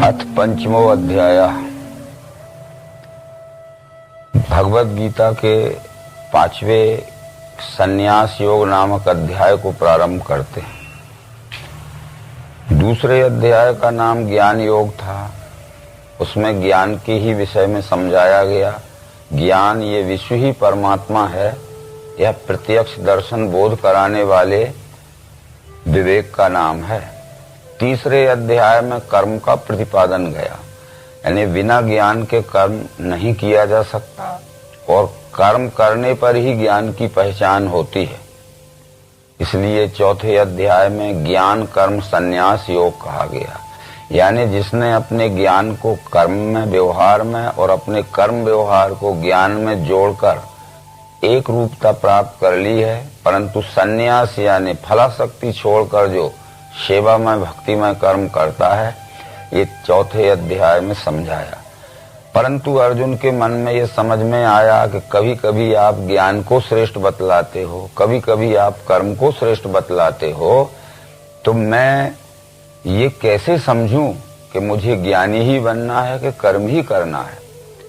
अथ पंचमो अध्याय। भगवद गीता के 5वें संन्यास योग नामक अध्याय को प्रारंभ करते हैं। दूसरे अध्याय का नाम ज्ञान योग था। उसमें ज्ञान के ही विषय में समझाया गया। ज्ञान ये विश्व ही परमात्मा है, यह प्रत्यक्ष दर्शन बोध कराने वाले विवेक का नाम है। तीसरे अध्याय में कर्म का प्रतिपादन गया, यानी बिना ज्ञान के कर्म नहीं किया जा सकता और कर्म करने पर ही ज्ञान की पहचान होती है। इसलिए चौथे अध्याय में ज्ञान कर्म संन्यास योग कहा गया, यानी जिसने अपने ज्ञान को कर्म में व्यवहार में और अपने कर्म व्यवहार को ज्ञान में जोड़कर एक रूपता प्राप्त कर ली है, परंतु संन्यास यानी फलाशक्ति छोड़कर जो सेवा में भक्ति में कर्म करता है, ये चौथे अध्याय में समझाया। परंतु अर्जुन के मन में ये समझ में आया कि कभी कभी आप ज्ञान को श्रेष्ठ बतलाते हो, कभी कभी आप कर्म को श्रेष्ठ बतलाते हो, तो मैं ये कैसे समझूं कि मुझे ज्ञानी ही बनना है कि कर्म ही करना है।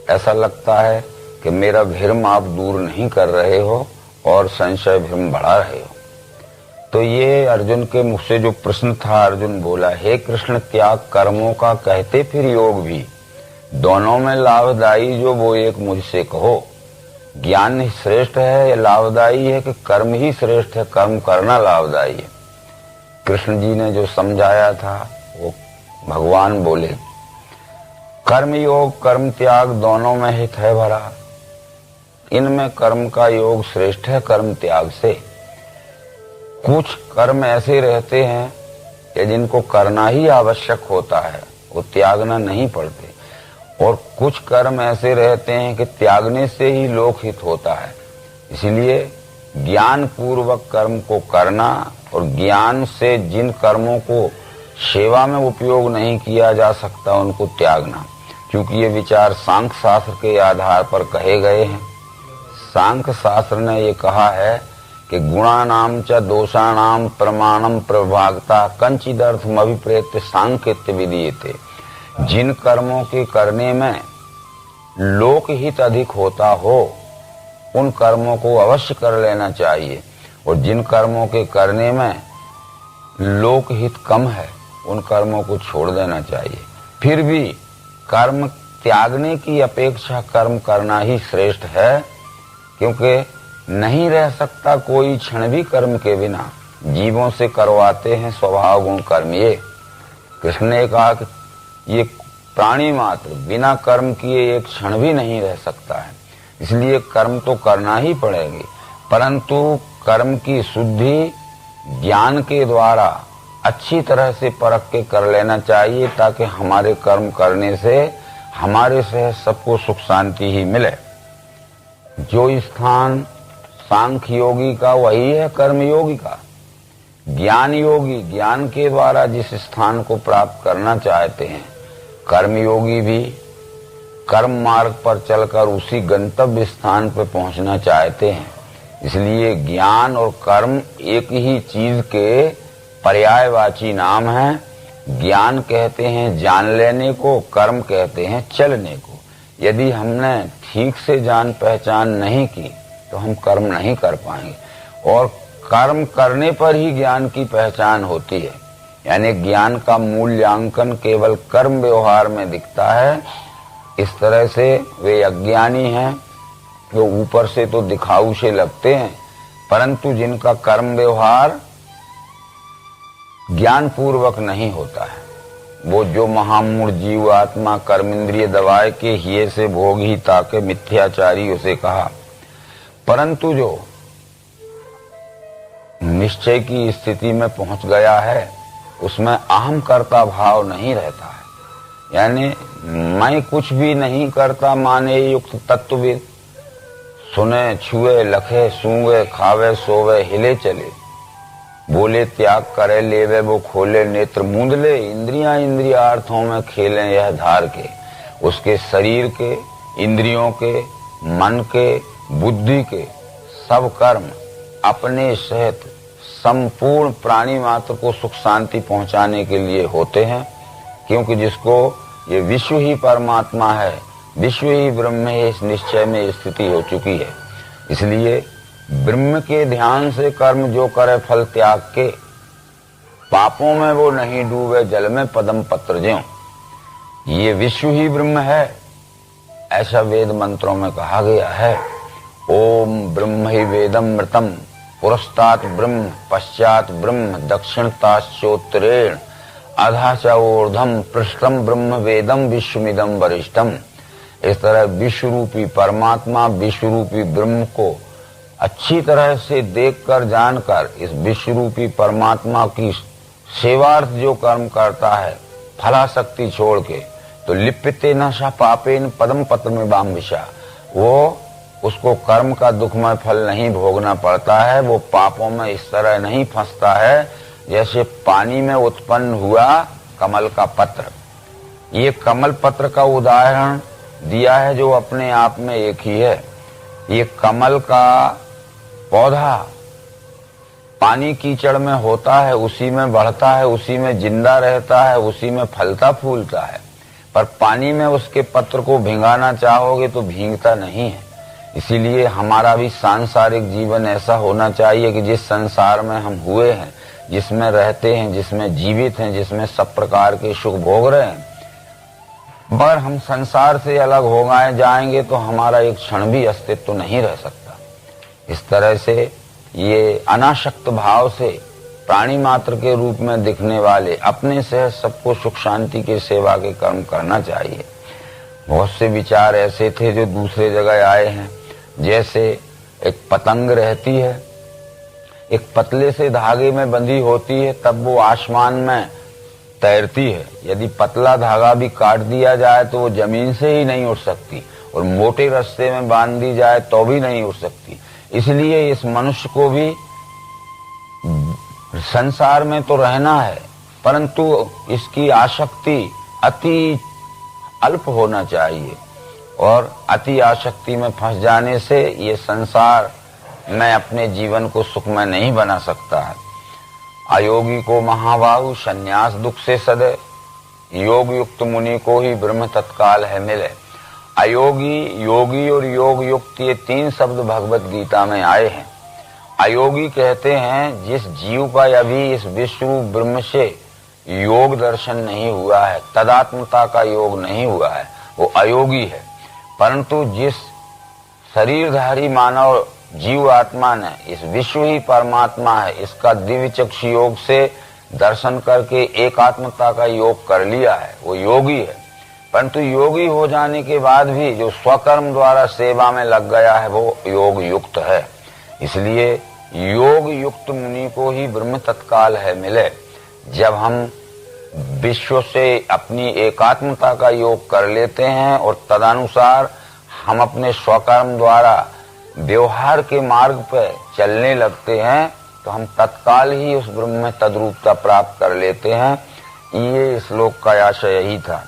ऐसा लगता है कि मेरा भ्रम आप दूर नहीं कर रहे हो और संशय भ्रम बढ़ा रहे हो। तो ये अर्जुन के मुख से जो प्रश्न था, अर्जुन बोला, हे कृष्ण, त्याग कर्मों का कहते फिर योग भी, दोनों में लाभदायी जो वो एक मुझसे कहो। ज्ञान ही श्रेष्ठ है या लाभदायी है कि कर्म ही श्रेष्ठ है, कर्म करना लाभदायी है। कृष्ण जी ने जो समझाया था वो भगवान बोले, कर्म योग कर्म त्याग दोनों में हित है भरा। इनमें कर्म का योग श्रेष्ठ है कर्म त्याग से। कुछ कर्म ऐसे रहते हैं कि जिनको करना ही आवश्यक होता है, वो त्यागना नहीं पड़ते, और कुछ कर्म ऐसे रहते हैं कि त्यागने से ही लोकहित होता है। इसलिए ज्ञान पूर्वक कर्म को करना और ज्ञान से जिन कर्मों को सेवा में उपयोग नहीं किया जा सकता उनको त्यागना, क्योंकि ये विचार सांख्य शास्त्र के आधार पर कहे गए हैं। सांख्य शास्त्र ने ये कहा है कि गुणानाम च दोषाणाम प्रमाणम प्रभागता कंचिदर्थम अभिप्रेत्य सांख्यत्य विधीयते। जिन कर्मों के करने में लोकहित अधिक होता हो उन कर्मों को अवश्य कर लेना चाहिए, और जिन कर्मों के करने में लोकहित कम है उन कर्मों को छोड़ देना चाहिए। फिर भी कर्म त्यागने की अपेक्षा कर्म करना ही श्रेष्ठ है, क्योंकि नहीं रह सकता कोई क्षण भी कर्म के बिना। जीवों से करवाते हैं स्वभाव गुण कर्म। ये कृष्ण ने कहा कि ये प्राणी मात्र बिना कर्म किए एक क्षण भी नहीं रह सकता है, इसलिए कर्म तो करना ही पड़ेगी, परंतु कर्म की शुद्धि ज्ञान के द्वारा अच्छी तरह से परख के कर लेना चाहिए, ताकि हमारे कर्म करने से हमारे से सबको सुख शांति ही मिले। जो स्थान सांख्य योगी का वही है कर्म योगी का। ज्ञान योगी ज्ञान के द्वारा जिस स्थान को प्राप्त करना चाहते हैं, कर्म योगी भी कर्म मार्ग पर चलकर उसी गंतव्य स्थान पर पहुंचना चाहते हैं। इसलिए ज्ञान और कर्म एक ही चीज के पर्यायवाची नाम हैं। ज्ञान कहते हैं जान लेने को, कर्म कहते हैं चलने को। यदि हमने ठीक से जान पहचान नहीं की तो हम कर्म नहीं कर पाएंगे, और कर्म करने पर ही ज्ञान की पहचान होती है। यानी ज्ञान का मूल्यांकन केवल कर्म व्यवहार में दिखता है। इस तरह से वे अज्ञानी हैं जो ऊपर से तो दिखाऊ से लगते हैं, परंतु जिनका कर्म व्यवहार ज्ञान पूर्वक नहीं होता है, वो जो महामूढ़ जीव आत्मा कर्मेंद्रिय दबाए के हिये से भोग ही ताके मिथ्याचारी उसे कहा। परंतु जो निश्चय की स्थिति में पहुंच गया है उसमें अहम कर्ता भाव नहीं रहता है, यानी मैं कुछ भी नहीं करता माने युक्त तत्वविद। सुने छुए लखे सूंगे खावे सोवे हिले चले, बोले त्याग करे लेवे वो खोले नेत्र मूंद ले, इंद्रियां इंद्रियार्थों में खेले यह धार के। उसके शरीर के, इंद्रियों के, मन के, बुद्धि के सब कर्म अपने सहित संपूर्ण प्राणी मात्र को सुख शांति पहुंचाने के लिए होते हैं, क्योंकि जिसको ये विश्व ही परमात्मा है, विश्व ही ब्रह्म है, इस निश्चय में स्थिति हो चुकी है। इसलिए ब्रह्म के ध्यान से कर्म जो करे फल त्याग के, पापों में वो नहीं डूबे जल में पदम पत्र ज्यों। ये विश्व ही ब्रह्म है, ऐसा वेद मंत्रों में कहा गया है। ओम ब्रह्म ही वेदम मृतम, पुरस्तात् ब्रह्म पश्चात ब्रह्म दक्षिणताश्चोत्तरेण अधा च ऊर्ध्वम पृष्ठम ब्रह्म वेदम विश्वमिदम वरिष्ठम। इस तरह विश्व रूपी परमात्मा, विश्व रूपी ब्रह्म को अच्छी तरह से देखकर जानकर इस विश्व रूपी परमात्मा की सेवार्थ जो कर्म करता है फलाशक्ति छोड़ के, तो लिप्यते नशा पापेन पदम पत्र में बाम विषा, वो उसको कर्म का दुखमय फल नहीं भोगना पड़ता है। वो पापों में इस तरह नहीं फंसता है जैसे पानी में उत्पन्न हुआ कमल का पत्र। ये कमल पत्र का उदाहरण दिया है जो अपने आप में एक ही है। ये कमल का पौधा पानी कीचड़ में होता है, उसी में बढ़ता है, उसी में जिंदा रहता है, उसी में फलता फूलता है। पर पानी में उसके पत्र को भिंगाना चाहोगे तो भींगता नहीं है। इसीलिए हमारा भी सांसारिक जीवन ऐसा होना चाहिए कि जिस संसार में हम हुए हैं, जिसमें रहते हैं, जिसमें जीवित हैं, जिसमें सब प्रकार के सुख भोग रहे हैं, मगर हम संसार से अलग हो गए जाएंगे तो हमारा एक क्षण भी अस्तित्व नहीं रह सकता। इस तरह से ये अनासक्त भाव से प्राणी मात्र के रूप में दिखने वाले अपने से सबको सुख शांति के सेवा के कर्म करना चाहिए। बहुत से विचार ऐसे थे जो दूसरे जगह आए हैं। जैसे एक पतंग रहती है, एक पतले से धागे में बंधी होती है, तब वो आसमान में तैरती है। यदि पतला धागा भी काट दिया जाए तो वो जमीन से ही नहीं उठ सकती, और मोटे रस्ते में बांध दी जाए तो भी नहीं उठ सकती। इसलिए इस मनुष्य को भी संसार में तो रहना है, परंतु इसकी आसक्ति अति अल्प होना चाहिए, और अति आसक्ति में फंस जाने से ये संसार में अपने जीवन को सुखमय नहीं बना सकता है। अयोगी को महाबाहु संन्यास दुख से सदे, योग युक्त मुनि को ही ब्रह्म तत्काल है मिले। अयोगी, योगी और योग युक्त, ये तीन शब्द भगवत गीता में आए हैं। अयोगी कहते हैं जिस जीव का अभी इस विश्व ब्रह्म से योग दर्शन नहीं हुआ है, तदात्मता का योग नहीं हुआ है, वो अयोगी है। परंतु जिस शरीरधारी मानव जीव आत्मा ने इस विश्व ही परमात्मा है, इसका दिव्य चक्षु योग से दर्शन करके एकात्मता का योग कर लिया है, वो योगी है। परंतु योगी हो जाने के बाद भी जो स्वकर्म द्वारा सेवा में लग गया है वो योग युक्त है। इसलिए योग युक्त मुनि को ही ब्रह्म तत्काल है मिले। जब हम विश्व से अपनी एकात्मता का योग कर लेते हैं और तदनुसार हम अपने स्वकर्म द्वारा व्यवहार के मार्ग पर चलने लगते हैं तो हम तत्काल ही उस ब्रह्म में तद्रूपता प्राप्त कर लेते हैं। ये श्लोक का आशय यही था।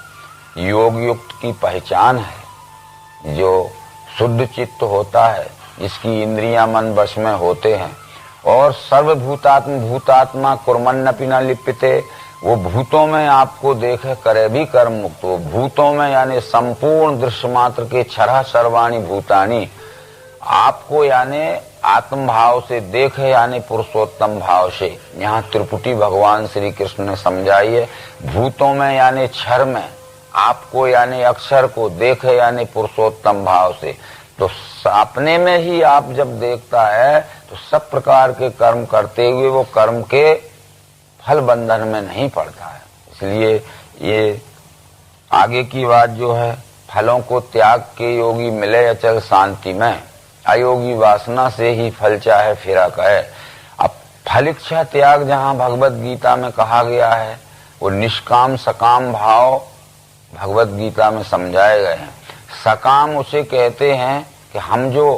योग युक्त की पहचान है जो शुद्ध चित्त होता है, जिसकी इंद्रियां मन वश में होते हैं, और सर्वभूतात्मा कुर्मन्नपि न लिप्यते, वो भूतों में आपको देखे करे भी कर्म मुक्त हो। भूतों में यानी संपूर्ण दृश्य मात्र के छरा सर्वाणी भूतानी आपको यानी आत्म भाव से देखे, यानी पुरुषोत्तम भाव से। यहाँ त्रिपुटी भगवान श्री कृष्ण ने समझाई है। भूतों में यानी क्षर में आपको यानी अक्षर को देखे, यानी पुरुषोत्तम भाव से। तो अपने में ही आप जब देखता है तो सब प्रकार के कर्म करते हुए वो कर्म के फल बंधन में नहीं पड़ता है। इसलिए ये आगे की बात जो है, फलों को त्याग के योगी मिले अचल शांति में, अयोगी वासना से ही फल चाहे फिरा कहे। अब फल इच्छा त्याग जहाँ भगवत गीता में कहा गया है वो निष्काम सकाम भाव भगवत गीता में समझाए गए हैं। सकाम उसे कहते हैं कि हम जो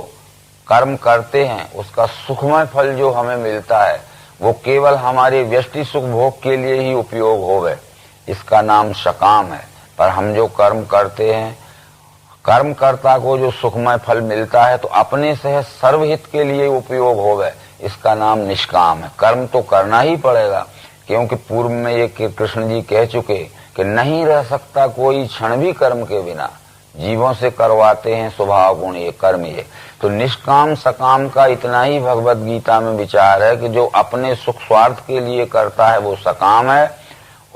कर्म करते हैं उसका सुखमय फल जो हमें मिलता है वो केवल हमारे व्यष्टि सुख भोग के लिए ही उपयोग होवे, इसका नाम सकाम है। पर हम जो कर्म करते हैं, कर्मकर्ता को जो सुखमय फल मिलता है तो अपने से सर्वहित के लिए उपयोग होवे, इसका नाम निष्काम है। कर्म तो करना ही पड़ेगा, क्योंकि पूर्व में ये कृष्ण जी कह चुके कि नहीं रह सकता कोई क्षण भी कर्म के बिना, जीवों से करवाते हैं स्वभाव गुण ये कर्म ये। तो निष्काम सकाम का इतना ही भगवत गीता में विचार है कि जो अपने सुख स्वार्थ के लिए करता है वो सकाम है,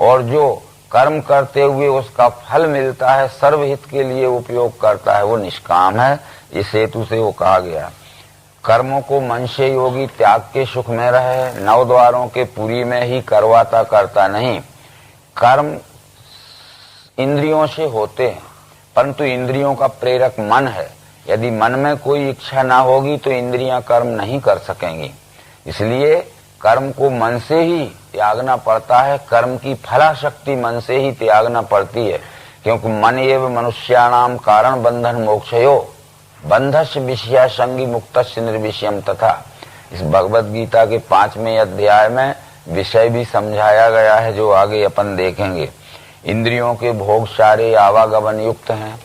और जो कर्म करते हुए उसका फल मिलता है, सर्वहित के लिए उपयोग करता है, वो निष्काम है। इस हेतु से वो कहा गया कर्मों को मन से योगी त्याग के सुख में रहे, नव द्वारों के पुरी में ही करवाता करता नहीं। कर्म इंद्रियों से होते हैं, परंतु इंद्रियों का प्रेरक मन है। यदि मन में कोई इच्छा ना होगी तो इंद्रियां कर्म नहीं कर सकेंगी। इसलिए कर्म को मन से ही त्यागना पड़ता है, कर्म की फलाशक्ति मन से ही त्यागना पड़ती है, क्योंकि मन एव मनुष्याणाम कारण बंधन मोक्षयो बंधस्य विषया संगी मुक्तस्य निर्विषयम तथा। इस भगवत गीता के 5वें अध्याय में विषय भी समझाया गया है, जो आगे अपन देखेंगे। इंद्रियों के भोग सारे आवागमन युक्त हैं,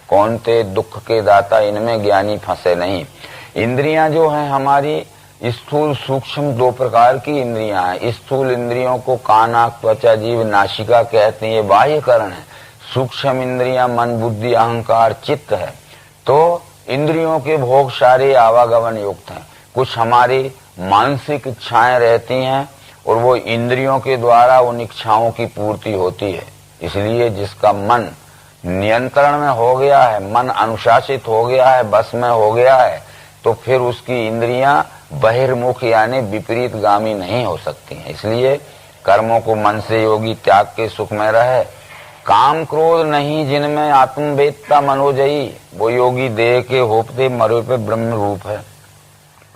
कौनते दुख के दाता इनमें ज्ञानी फंसे नहीं। इंद्रियां जो हैं हमारी स्थूल सूक्ष्म दो प्रकार की इंद्रियां हैं। स्थूल इंद्रियों को कान आंख त्वचा जीभ नासिका कहते हैं, ये बाह्य करण है। सूक्ष्म इंद्रियां मन बुद्धि अहंकार चित्त है। तो इंद्रियों के भोग सारे आवागमन युक्त हैं। कुछ हमारी मानसिक इच्छाएं रहती हैं और वो इंद्रियों के द्वारा उन इच्छाओं की पूर्ति होती है। इसलिए जिसका मन नियंत्रण में हो गया है, मन अनुशासित हो गया है, बस में हो गया है, तो फिर उसकी इंद्रियां बहिर्मुख यानी विपरीत गामी नहीं हो सकती हैं। इसलिए कर्मों को मन से योगी त्याग के सुख में रहे। काम क्रोध नहीं जिनमें आत्मवेदता मनोजयी, वो योगी देह के होपते मरे पे ब्रह्म रूप है।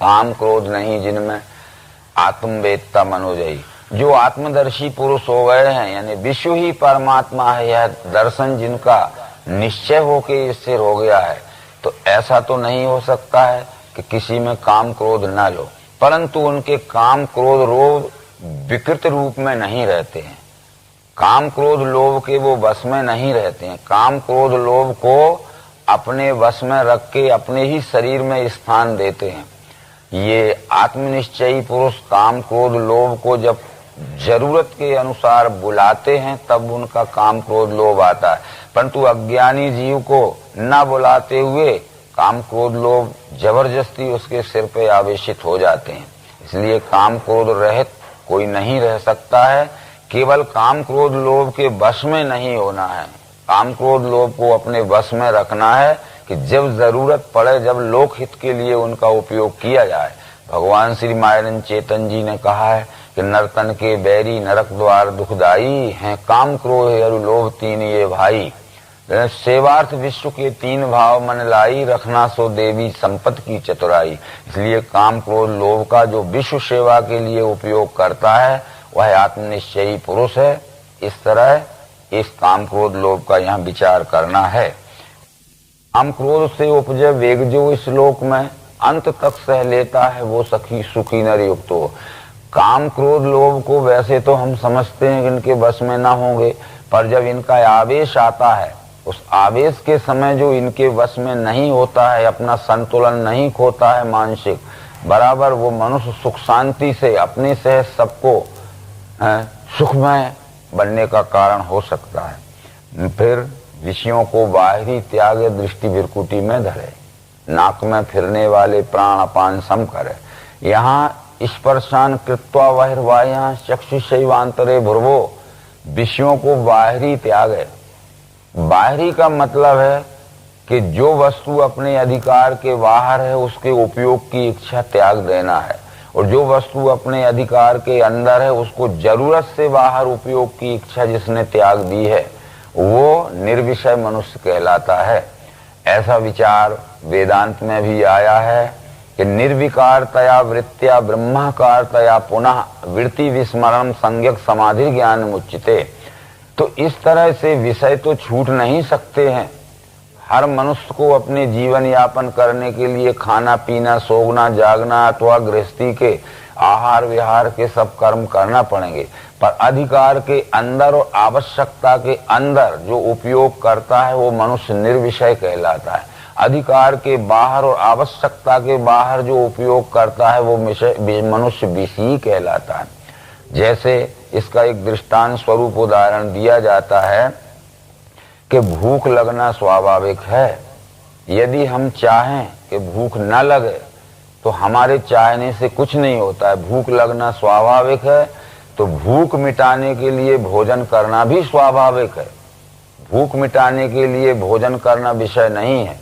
काम क्रोध नहीं जिनमें आत्मवेदता मनोजयी, जो आत्मदर्शी पुरुष हो गए हैं, यानी विश्व ही परमात्मा है, यह दर्शन जिनका निश्चय होके स्थिर हो गया है। तो ऐसा तो नहीं हो सकता है कि किसी में काम क्रोध न लो, परंतु उनके काम क्रोध लोभ विकृत रूप में नहीं रहते हैं। काम क्रोध लोभ के वो वश में नहीं रहते हैं। काम क्रोध लोभ को अपने वश में रख के अपने ही शरीर में स्थान देते हैं। ये आत्मनिश्चयी पुरुष काम क्रोध लोभ को जब जरूरत के अनुसार बुलाते हैं तब उनका काम क्रोध लोभ आता है, परंतु अज्ञानी जीव को न बुलाते हुए काम क्रोध लोभ जबरदस्ती उसके सिर पे आवेशित हो जाते हैं। इसलिए काम क्रोध रहित कोई नहीं रह सकता है। केवल काम क्रोध लोभ के वश में नहीं होना है, काम क्रोध लोभ को अपने वश में रखना है कि जब जरूरत पड़े, जब लोक हित के लिए उनका उपयोग किया जाए। भगवान श्री मायरन चेतन जी ने कहा है कि नर्तन के बैरी नरक द्वार दुखदाई हैं, काम क्रोध और लोभ तीन ये भाई। सेवार्थ विश्व के तीन भाव मन लाई, रखना सो देवी संपत्ति की चतुराई। इसलिए काम क्रोध लोभ का जो विश्व सेवा के लिए उपयोग करता है वह आत्मनिश्चयी पुरुष है। इस तरह इस काम क्रोध लोभ का यहाँ विचार करना है। काम क्रोध से उपजे वेग जो इस लोक में अंत तक सह लेता है, वो सखी सुखी नर युक्त हो। काम क्रोध लोभ को वैसे तो हम समझते हैं कि इनके बस में ना होंगे, पर जब इनका आवेश आता है, उस आवेश के समय जो इनके वश में नहीं होता है, अपना संतुलन नहीं खोता है मानसिक, बराबर वो मनुष्य सुख शांति से अपने से सबको सुखमय बनने का कारण हो सकता है। फिर विषयों को बाहरी त्याग दृष्टि विरकुटी में धरे, नाक में फिरने वाले प्राण अपान सम करे। यहाँ स्पर्शान कृत्वा बहिर्वाह्य चक्षुषैवांतरे भुर्वो, विषयों को बाहरी त्याग है। बाहरी का मतलब है कि जो वस्तु अपने अधिकार के बाहर है उसके उपयोग की इच्छा त्याग देना है, और जो वस्तु अपने अधिकार के अंदर है उसको जरूरत से बाहर उपयोग की इच्छा जिसने त्याग दी है वो निर्विषय मनुष्य कहलाता है। ऐसा विचार वेदांत में भी आया है कि निर्विकारतया वृत्त्या ब्रह्माकारतया पुनः वृत्ति विस्मरण संज्ञक समाधि ज्ञान मुच्यते। तो इस तरह से विषय तो छूट नहीं सकते हैं। हर मनुष्य को अपने जीवन यापन करने के लिए खाना पीना सोना जागना अथवा गृहस्थी के आहार विहार के सब कर्म करना पड़ेंगे, पर अधिकार के अंदर और आवश्यकता के अंदर जो उपयोग करता है वो मनुष्य निर्विषय कहलाता है। अधिकार के बाहर और आवश्यकता के बाहर जो उपयोग करता है वो मनुष्य विषयी कहलाता है। जैसे इसका एक दृष्टांत स्वरूप उदाहरण दिया जाता है कि भूख लगना स्वाभाविक है। यदि हम चाहें कि भूख न लगे तो हमारे चाहने से कुछ नहीं होता है। भूख लगना स्वाभाविक है तो भूख मिटाने के लिए भोजन करना भी स्वाभाविक है। भूख मिटाने के लिए भोजन करना विषय नहीं है,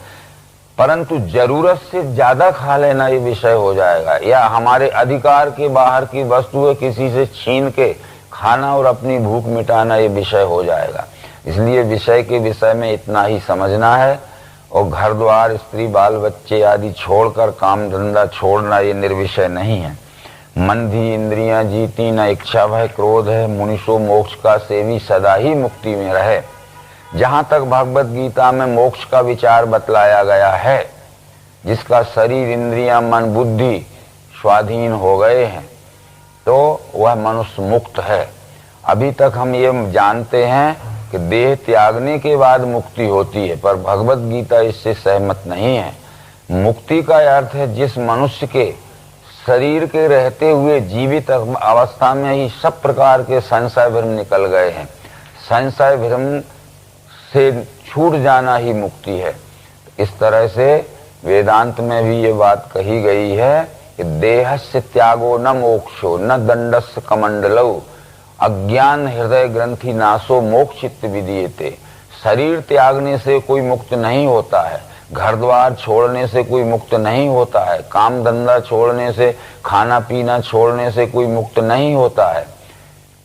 परंतु जरूरत से ज्यादा खा लेना ये विषय हो जाएगा, या हमारे अधिकार के बाहर की वस्तु है किसी से छीन के खाना और अपनी भूख मिटाना ये विषय हो जाएगा। इसलिए विषय के विषय में इतना ही समझना है और घर द्वार स्त्री बाल बच्चे आदि छोड़कर काम धंधा छोड़ना ये निर्विषय नहीं है। मन धी इंद्रियां जीती न इच्छा भय क्रोध है, मुनिषो मोक्ष का सेवी सदा ही मुक्ति में रहे। जहां तक भगवत गीता में मोक्ष का विचार बतलाया गया है, जिसका शरीर इंद्रियां मन बुद्धि स्वाधीन हो गए हैं, तो वह मनुष्य मुक्त है। अभी तक हम ये जानते हैं कि देह त्यागने के बाद मुक्ति होती है, पर भगवत गीता इससे सहमत नहीं है। मुक्ति का अर्थ है जिस मनुष्य के शरीर के रहते हुए जीवित अवस्था में ही सब प्रकार के संशय भ्रम निकल गए हैं। संशय भ्रम से छूट जाना ही मुक्ति है। इस तरह से वेदांत में भी ये बात कही गई है कि देहस्य त्यागो न मोक्षो न दंडस्य कमंडलौ, अज्ञान हृदय ग्रंथि नाशो मोक्षित विधीयते। शरीर त्यागने से कोई मुक्त नहीं होता है, घर द्वार छोड़ने से कोई मुक्त नहीं होता है, काम धंधा छोड़ने से, खाना पीना छोड़ने से कोई मुक्त नहीं होता है।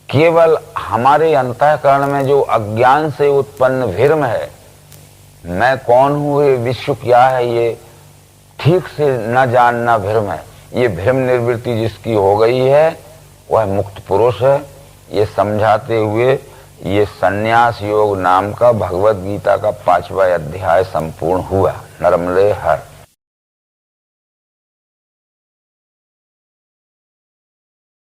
केवल हमारे अंतःकरण में जो अज्ञान से उत्पन्न भ्रम है, मैं कौन हूँ, ये विश्व क्या है, ये ठीक से न जानना भ्रम है। ये भ्रम निवृत्ति जिसकी हो गई है वह मुक्त पुरुष है। ये समझाते हुए ये संन्यास योग नाम का भगवत गीता का 5वां अध्याय संपूर्ण हुआ। नर्मदे हर।